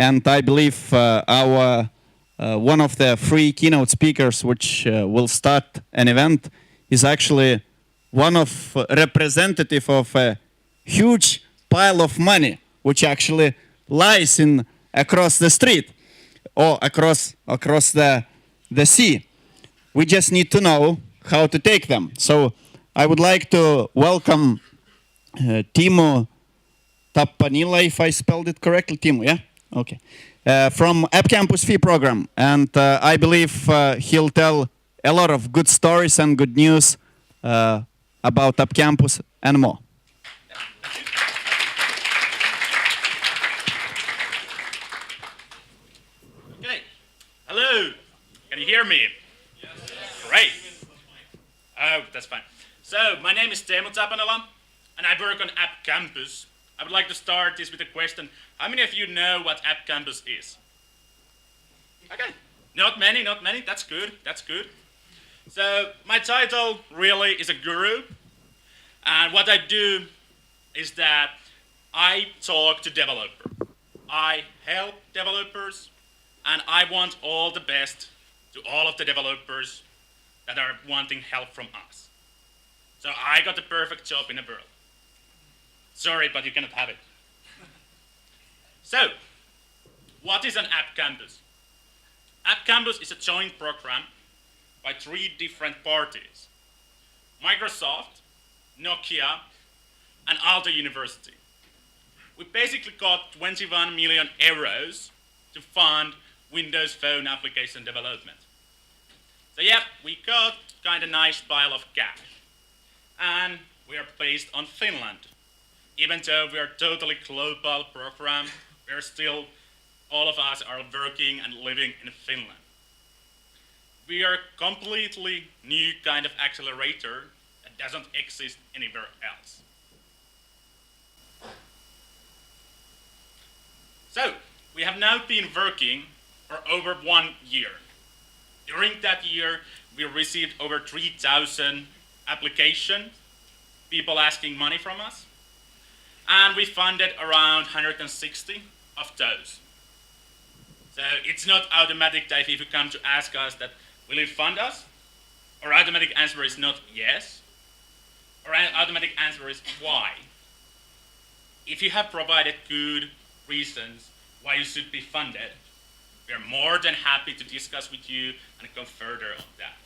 And I believe our one of the three keynote speakers which will start an event is actually one of representative of a huge pile of money which actually lies in across the street or across the sea. We just need to know how to take them. So I would like to welcome Teemu Tapanila, if I spelled it correctly. Teemu, yeah? Okay. From AppCampus.fi program. And I believe he'll tell a lot of good stories and good news about AppCampus and more. Okay. Hello. Can you hear me? Yes. Great. Oh, that's fine. So, my name is Teemu Tapanila, and I work on AppCampus. I would like to start this with a question. How many of you know what AppCampus is? Okay. Not many, not many. That's good, that's good. So, my title really is a guru. And what I do is that I talk to developers. I help developers, and I want all the best to all of the developers that are wanting help from us. So I got the perfect job in the world. Sorry, but you cannot have it. So, what is an AppCampus? AppCampus is a joint program by 3 different parties: Microsoft, Nokia, and Aalto University. We basically got 21 million euros to fund Windows Phone application development. So yeah, we got kind of nice pile of cash. And we are based on Finland. Even though we are totally global program, we're still, all of us are working and living in Finland. We are a completely new kind of accelerator that doesn't exist anywhere else. So, we have now been working for over 1 year. During that year, we received over 3,000 applications, people asking money from us, and we funded around 160 of those. So it's not automatic that if you come to ask us that, will you fund us? Our automatic answer is not yes. Our automatic answer is why. If you have provided good reasons why you should be funded, we are more than happy to discuss with you and go further on that.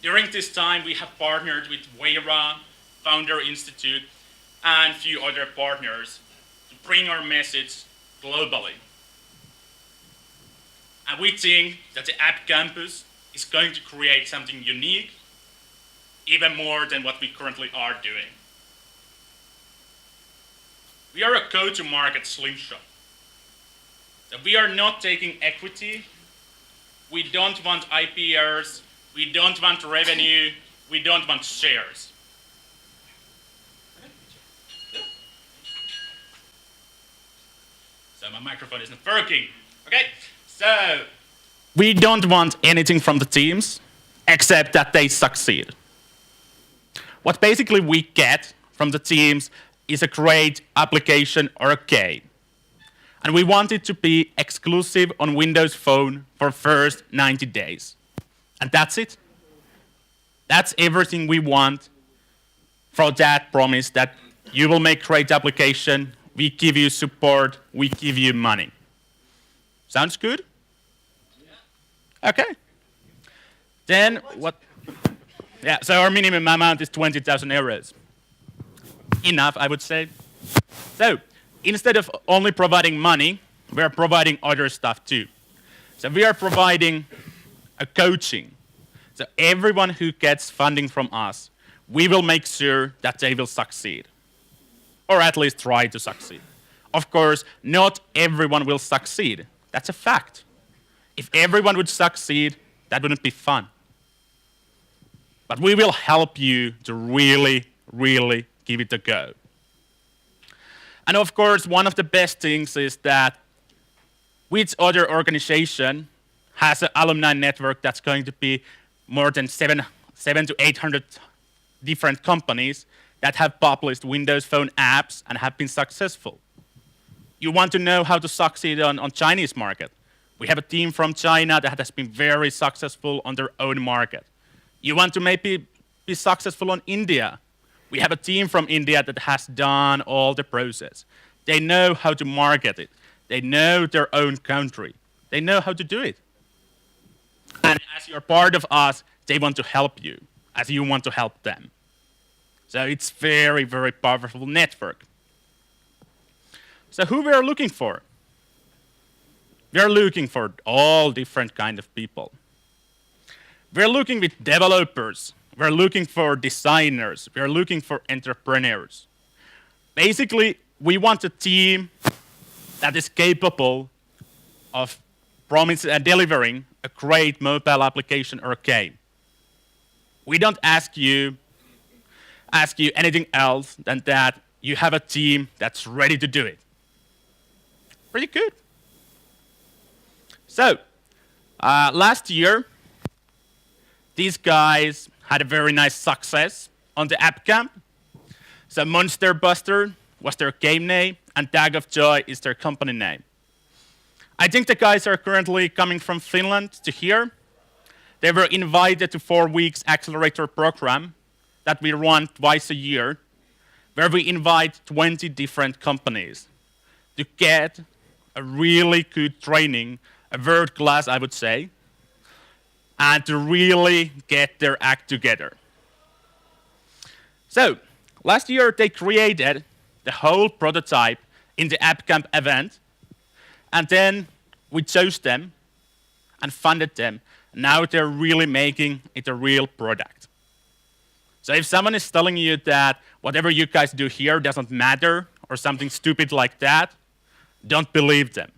During this time, we have partnered with Weira, Founder Institute, and a few other partners to bring our message globally. And we think that the App Campus is going to create something unique, even more than what we currently are doing. We are a go-to-market slingshot. So we are not taking equity. We don't want IPRs. We don't want revenue. We don't want shares. So my microphone is not working. Okay, so we don't want anything from the teams except that they succeed. What basically we get from the teams is a great application or a game. And we want it to be exclusive on Windows Phone for first 90 days. And that's it. That's everything we want for that promise that you will make great application, we give you support, we give you money. Sounds good? Yeah. Okay. Then what? Yeah, so our minimum amount is 20,000 euros. Enough, I would say. So, instead of only providing money, we are providing other stuff too. So we are providing a coaching. So everyone who gets funding from us, we will make sure that they will succeed. Or at least try to succeed. Of course, not everyone will succeed. That's a fact. If everyone would succeed, that wouldn't be fun. But we will help you to really, really give it a go. And of course, one of the best things is that which other organization has an alumni network that's going to be more than 700 to 800 different companies that have published Windows Phone apps and have been successful. You want to know how to succeed on Chinese market. We have a team from China that has been very successful on their own market. You want to maybe be successful on India. We have a team from India that has done all the process. They know how to market it. They know their own country. They know how to do it. And as you're part of us, they want to help you, as you want to help them. So it's very, very powerful network. So who we are looking for? We are looking for all different kind of people. We're looking with developers. We're looking for designers. We're looking for entrepreneurs. Basically, we want a team that is capable of delivering a great mobile application or game. We don't ask you anything else than that you have a team that's ready to do it. Pretty good. So, last year, these guys had a very nice success on the AppCamp. So Monster Buster was their game name, and Tag of Joy is their company name. I think the guys are currently coming from Finland to here. They were invited to 4 weeks accelerator program that we run twice a year, where we invite 20 different companies to get a really good training, a world class, I would say, and to really get their act together. So, last year they created the whole prototype in the AppCamp event, and then we chose them and funded them. Now they're really making it a real product. So if someone is telling you that whatever you guys do here doesn't matter or something stupid like that, don't believe them.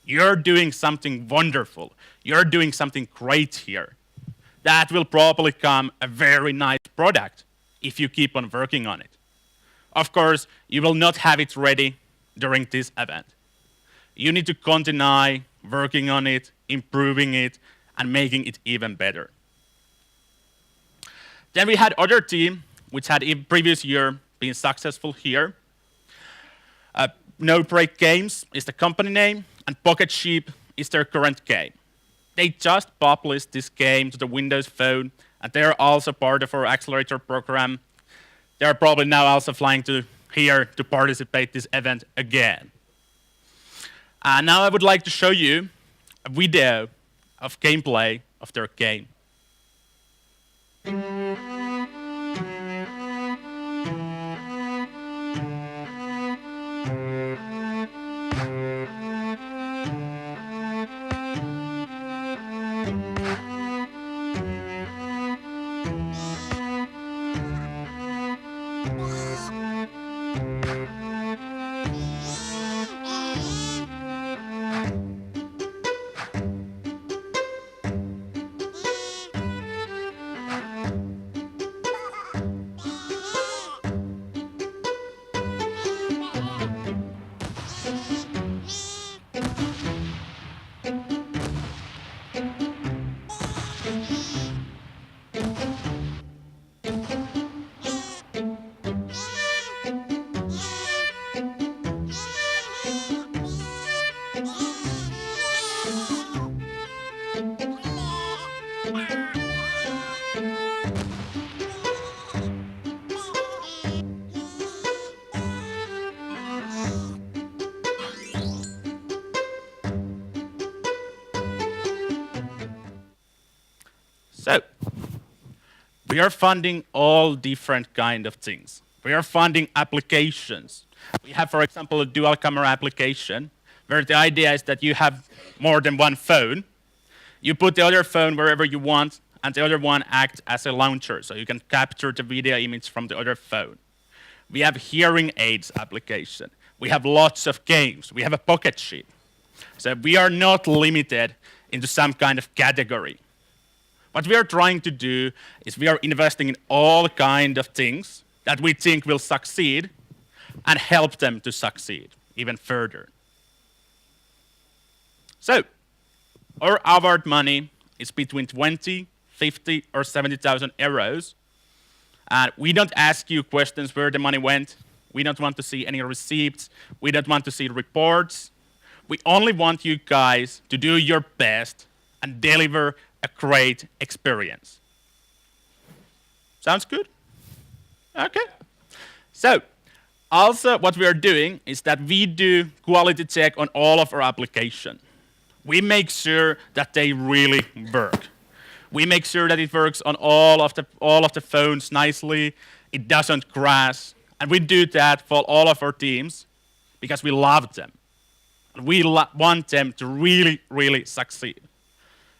You're doing something wonderful. You're doing something great here. That will probably become a very nice product if you keep on working on it. Of course, you will not have it ready during this event. You need to continue working on it, improving it, and making it even better. Then we had other team, which had in previous year been successful here. No Break Games is the company name, and Pocket Sheep is their current game. They just published this game to the Windows Phone, and they're also part of our accelerator program. They're probably now also flying to here to participate this event again. Now I would like to show you a video of gameplay of their game. So, we are funding all different kind of things. We are funding applications. We have, for example, a dual camera application, where the idea is that you have more than one phone. You put the other phone wherever you want, and the other one acts as a launcher, so you can capture the video image from the other phone. We have hearing aids application. We have lots of games. We have a Pocket Sheep. So we are not limited into some kind of category. What we are trying to do is we are investing in all kind of things that we think will succeed and help them to succeed even further. So, our award money is between 20, 50, or 70,000 euros. And we don't ask you questions where the money went. We don't want to see any receipts. We don't want to see reports. We only want you guys to do your best and deliver a great experience. Sounds good? Okay. So, also what we are doing is that we do quality check on all of our application. We make sure that they really work. We make sure that it works on all of the phones nicely. It doesn't crash, and we do that for all of our teams because we love them. We want them to really, really succeed.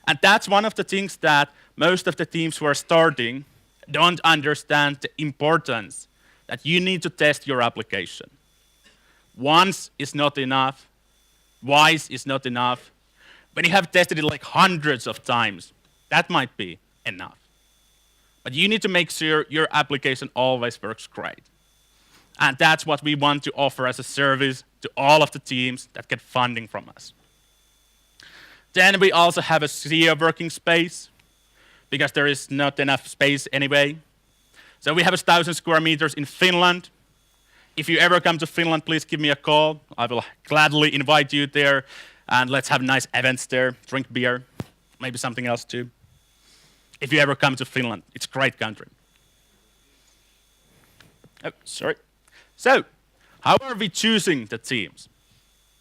And that's one of the things that most of the teams who are starting don't understand the importance that you need to test your application. Once is not enough. Twice is not enough. When you have tested it like hundreds of times, that might be enough. But you need to make sure your application always works great. And that's what we want to offer as a service to all of the teams that get funding from us. Then we also have a SEO working space, because there is not enough space anyway. So we have 1,000 square meters in Finland. If you ever come to Finland, please give me a call. I will gladly invite you there, and let's have nice events there, drink beer, maybe something else too. If you ever come to Finland, it's a great country. Oh, sorry. So, how are we choosing the teams?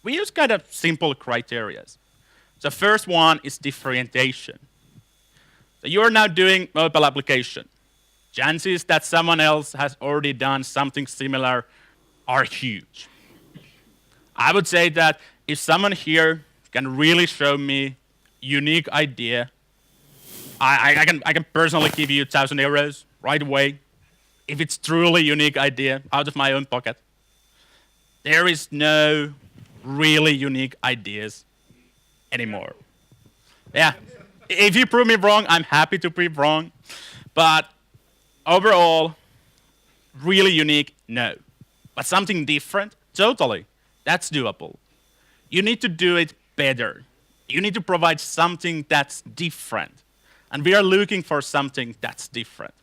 We use kind of simple criteria. The first one is differentiation. So you are now doing mobile application. Chances that someone else has already done something similar are huge. I would say that if someone here can really show me unique idea, I can personally give you 1,000 euros right away if it's truly unique idea out of my own pocket. There is no really unique ideas anymore. Yeah, if you prove me wrong, I'm happy to be wrong. But overall, really unique, no. But something different, totally. That's doable. You need to do it better. You need to provide something that's different. And we are looking for something that's different.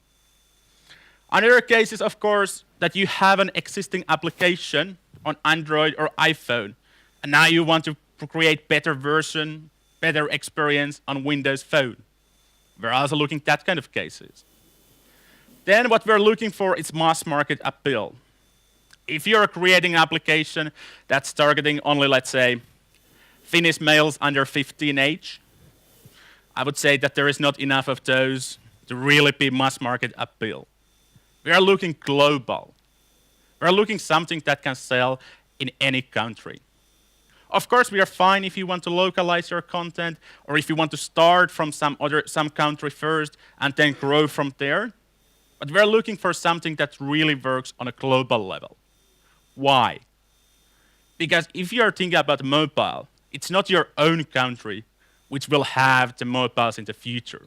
Another case is, of course, that you have an existing application on Android or iPhone, and now you want to create better version, better experience on Windows Phone. We're also looking at that kind of cases. Then what we're looking for is mass market appeal. If you're creating an application that's targeting only, let's say, Finnish males under 15 age, I would say that there is not enough of those to really be mass market appeal. We are looking global. We are looking something that can sell in any country. Of course, we are fine if you want to localize your content, or if you want to start from some country first and then grow from there. But we're looking for something that really works on a global level. Why? Because if you're thinking about mobile, it's not your own country which will have the mobiles in the future.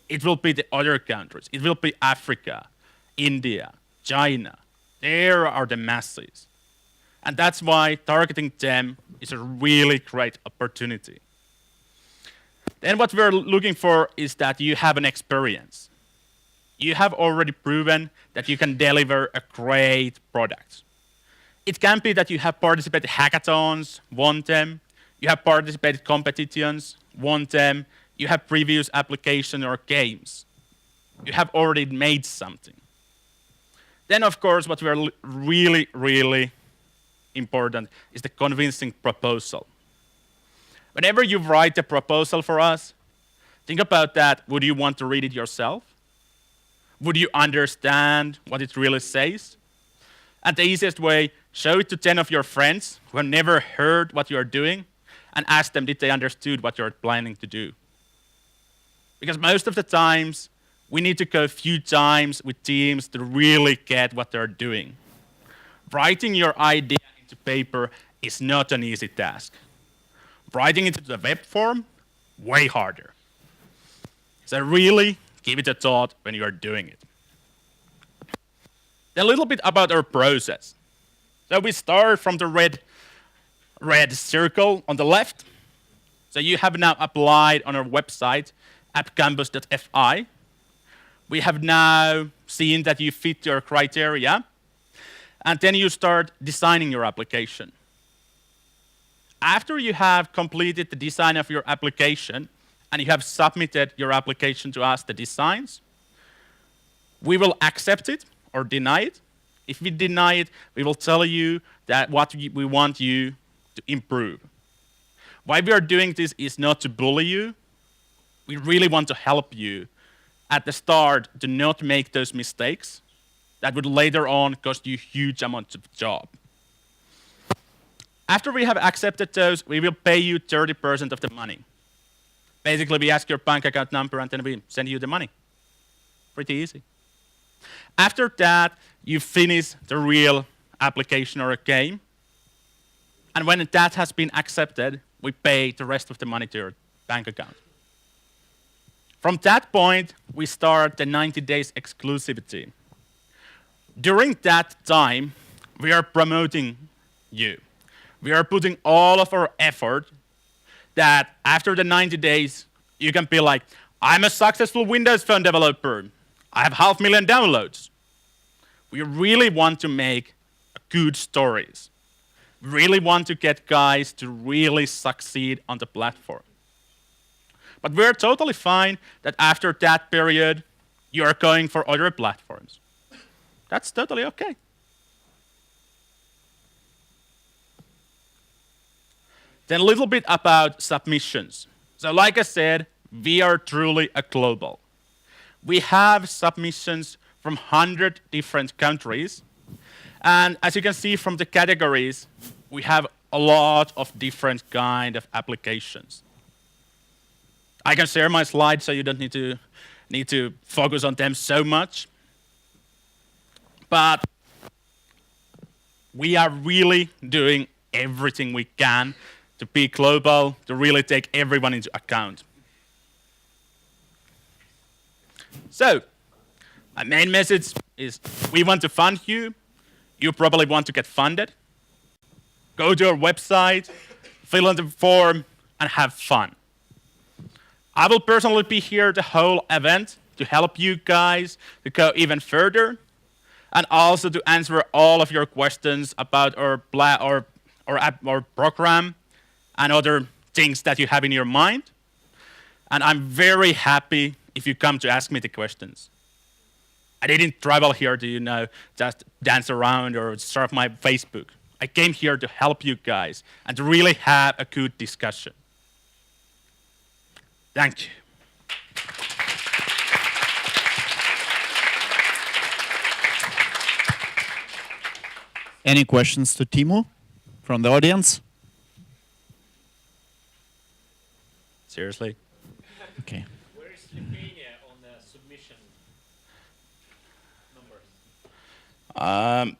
It will be the other countries. It will be Africa, India, China. There are the masses. And that's why targeting them is a really great opportunity. Then what we're looking for is that you have an experience. You have already proven that you can deliver a great product. It can be that you have participated hackathons, won them. You have participated competitions, won them. You have previous application or games. You have already made something. Then, of course, what we're really, really important is the convincing proposal. Whenever you write a proposal for us, think about that. Would you want to read it yourself? Would you understand what it really says? And the easiest way, show it to 10 of your friends who have never heard what you're doing, and ask them did they understood what you're planning to do. Because most of the times, we need to go a few times with teams to really get what they're doing. Writing your idea into paper is not an easy task. Writing it into the web form, way harder. So really, give it a thought when you are doing it. Then a little bit about our process. So we start from the red circle on the left. So you have now applied on our website, AppCampus.fi. We have now seen that you fit your criteria. And then you start designing your application. After you have completed the design of your application and you have submitted your application to us, the designs, we will accept it or deny it. If we deny it, we will tell you that what we want you to improve. Why we are doing this is not to bully you. We really want to help you at the start to not make those mistakes that would later on cost you huge amounts of job. After we have accepted those, we will pay you 30% of the money. Basically, we ask your bank account number and then we send you the money. Pretty easy. After that, you finish the real application or a game. And when that has been accepted, we pay the rest of the money to your bank account. From that point, we start the 90 days exclusivity. During that time, we are promoting you. We are putting all of our effort that after the 90 days, you can be like, I'm a successful Windows Phone developer. I have 500,000 downloads. We really want to make good stories. We really want to get guys to really succeed on the platform. But we're totally fine that after that period, you're going for other platforms. That's totally okay. Then a little bit about submissions. So like I said, we are truly a global. We have submissions from 100 different countries. And as you can see from the categories, we have a lot of different kind of applications. I can share my slides so you don't need to focus on them so much. But we are really doing everything we can to be global, to really take everyone into account. So, my main message is we want to fund you. You probably want to get funded. Go to our website, fill in the form, and have fun. I will personally be here the whole event to help you guys to go even further and also to answer all of your questions about our program and other things that you have in your mind. And I'm very happy if you come to ask me the questions. I didn't travel here to, just dance around or surf my Facebook. I came here to help you guys and to really have a good discussion. Thank you. Any questions to Teemu from the audience? Seriously? Okay. Where is Lithuania on the submission numbers?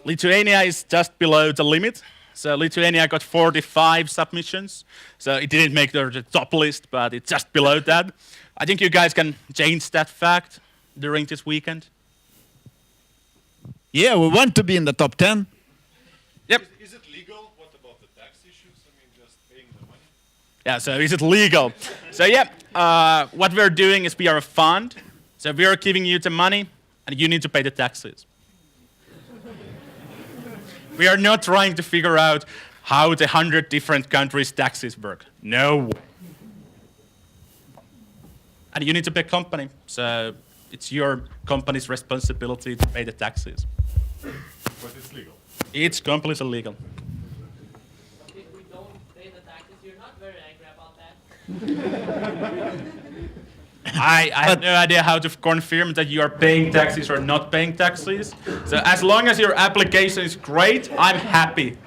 Lithuania is just below the limit. So Lithuania got 45 submissions. So it didn't make the top list, but it's just below that. I think you guys can change that fact during this weekend. Yeah, we want to be in the top 10. Yep. Is it legal? What about the tax issues? I mean, just paying the money? Yeah, so is it legal? So yeah, what we're doing is we are a fund. So we are giving you the money, and you need to pay the taxes. We are not trying to figure out how the 100 different countries' taxes work. No way. And you need to pay company. So it's your company's responsibility to pay the taxes. But it's legal. It's completely legal. But if we don't pay the taxes, you're not very angry about that. I have no idea how to confirm that you are paying taxes or not paying taxes. So as long as your application is great, I'm happy.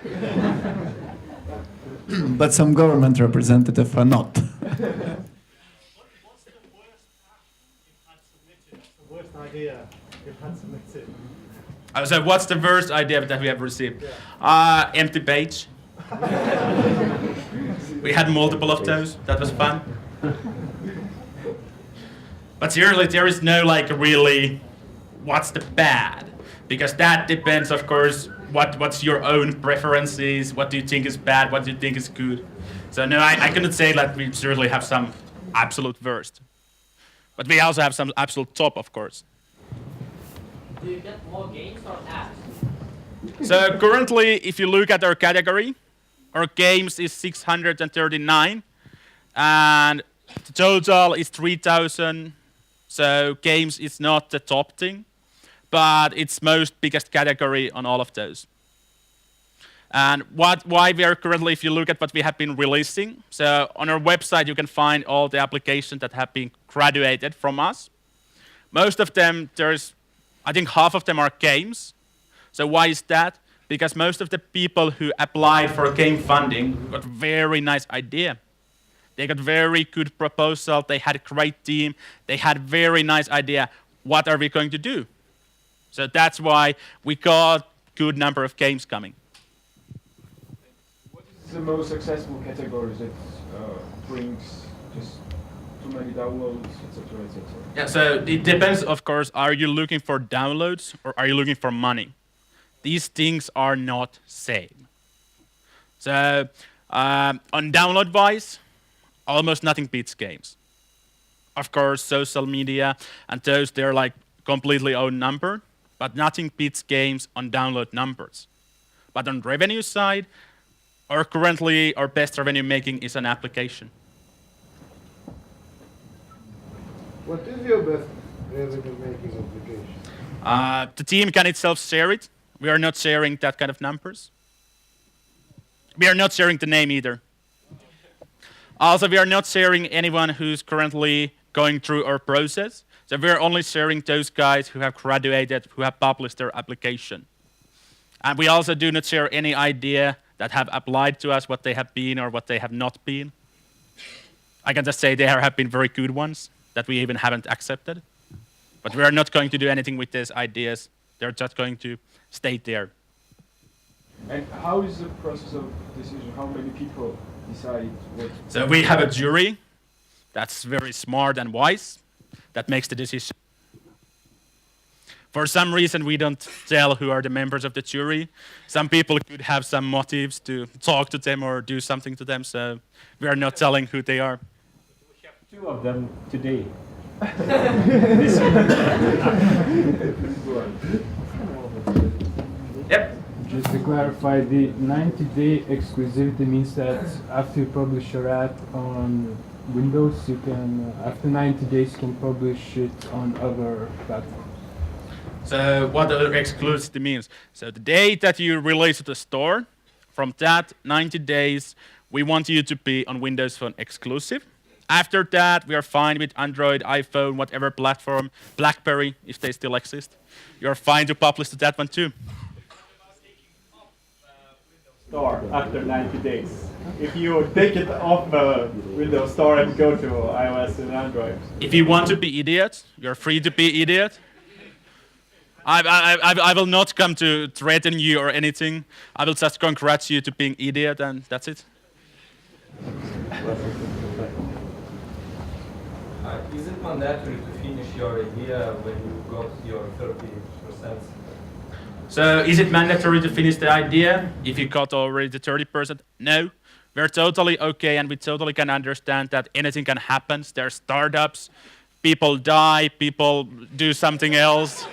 But some government representative are not. What's the worst app you've had submitted? The worst idea you've had submitted? So what's the worst idea that we have received? Empty page. We had multiple of those. That was fun. But seriously, there is no really what's the bad, because that depends, of course, what's your own preferences, what do you think is bad, what do you think is good. So no, I cannot say that we certainly have some absolute worst, but we also have some absolute top, of course. Do you get more games or apps? So currently, if you look at our category, our games is 639, and the total is 3,000. So games is not the top thing, but it's most biggest category on all of those. And why we are currently, if you look at what we have been releasing, so on our website you can find all the applications that have been graduated from us. Most of them, I think half of them are games. So why is that? Because most of the people who applied for game funding got very nice idea. They got very good proposal, they had a great team, they had very nice idea, what are we going to do? So that's why we got good number of games coming. What is the most successful category that brings just too many downloads, etc., etc.? Yeah, so it depends, of course, are you looking for downloads or are you looking for money? These things are not same. So on download-wise, almost nothing beats games. Of course, social media and those, they're like completely own number, but nothing beats games on download numbers. But on revenue side, currently our best revenue making is an application. What is your best revenue making application? The team can itself share it. We are not sharing that kind of numbers. We are not sharing the name either. Also, we are not sharing anyone who's currently going through our process. So we're only sharing those guys who have graduated, who have published their application. And we also do not share any idea that have applied to us, what they have been or what they have not been. I can just say there have been very good ones that we even haven't accepted. But we are not going to do anything with these ideas. They're just going to stay there. And how is the process of decision? How many people decide what? So we have a jury that's very smart and wise that makes the decision. For some reason, we don't tell who are the members of the jury. Some people could have some motives to talk to them or do something to them, so we are not telling who they are. We have two of them today. Yep. Just to clarify, the 90-day exclusivity means that after you publish your app on Windows, you can, after 90 days, you can publish it on other platforms. So what the exclusivity means? So the day that you release to the store, from that 90 days, we want you to be on Windows Phone exclusive. After that, we are fine with Android, iPhone, whatever platform, BlackBerry, if they still exist. You're fine to publish to that one too. Store after 90 days. If you take it off the Windows Store and go to iOS and Android. If you want to be idiot, you're free to be idiot. I will not come to threaten you or anything. I will just congratulate you to being idiot and that's it. Is it mandatory to finish your idea when you got your 30%? So is it mandatory to finish the idea if you got already the 30%? No. We're totally okay and we totally can understand that anything can happen. There are startups, people die, people do something else.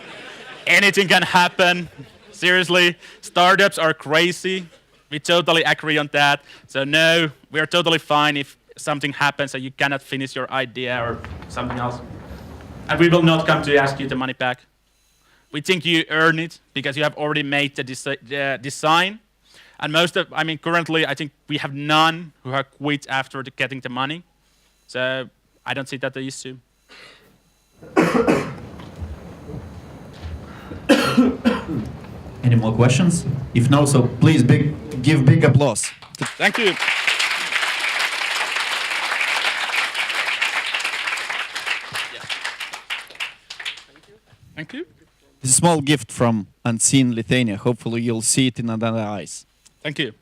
Anything can happen. Seriously, startups are crazy. We totally agree on that. So no, we're totally fine if something happens and you cannot finish your idea or something else. And we will not come to ask you the money back. We think you earn it because you have already made the design. And currently, I think we have none who have quit after getting the money. So I don't see that the issue. Any more questions? If no, so please give big applause. Thank you. Thank you. It's a small gift from Unseen Lithuania. Hopefully you'll see it in other eyes. Thank you.